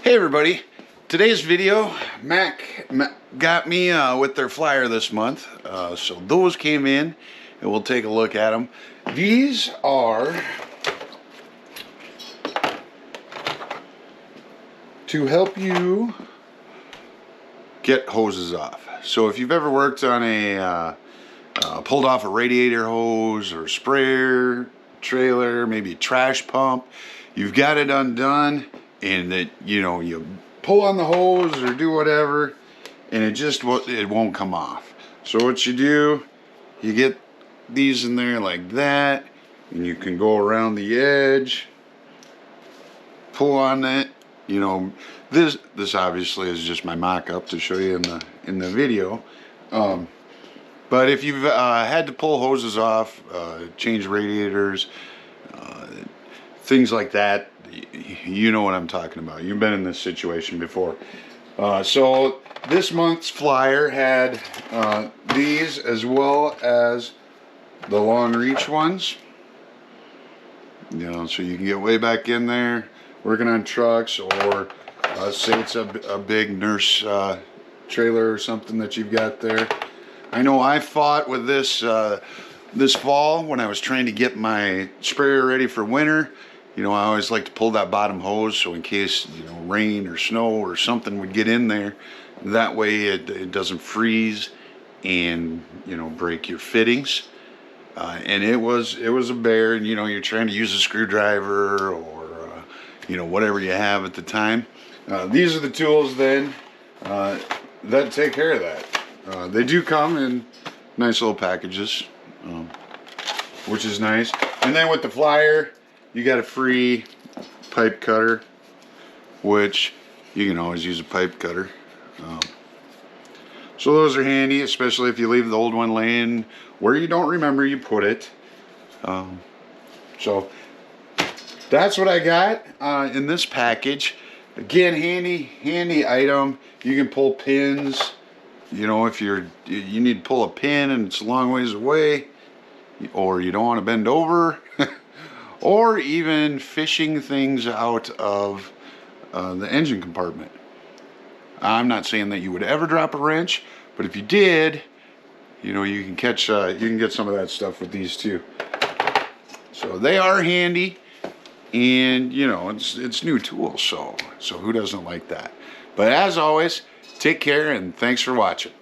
Hey everybody, today's video, Mac got me with their flyer this month, so those came in and we'll take a look at them. These are to help you get hoses off. So if you've ever worked on a pulled off a radiator hose or sprayer trailer, maybe a trash pump, you've got it undone and that you pull on the hose or do whatever and it won't come off. So what you do, you get these in there like that and you can go around the edge, pull on it. This obviously is just my mock-up to show you in the video. But if you've had to pull hoses off, change radiators, things like that, you know what I'm talking about. You've been in this situation before. So this month's flyer had these as well as the long reach ones. So you can get way back in there working on trucks, or say it's a big nurse trailer or something that you've got there. I know I fought with this this fall when I was trying to get my sprayer ready for winter. I always like to pull that bottom hose so in case rain or snow or something would get in there, that way it doesn't freeze and break your fittings. And it was a bear, and you're trying to use a screwdriver or whatever you have at the time. These are the tools then that take care of that. They do come in nice little packages, which is nice. And then with the flyer, you got a free pipe cutter, which you can always use a pipe cutter. So those are handy, especially if you leave the old one laying where you don't remember you put it. So that's what I got in this package. Again, handy item. You can pull pins. If you need to pull a pin and it's a long ways away, or you don't want to bend over, or even fishing things out of the engine compartment. I'm not saying that you would ever drop a wrench, but if you did, you can catch, you can get some of that stuff with these too. So they are handy, and it's new tools, so who doesn't like that? But as always, take care and thanks for watching.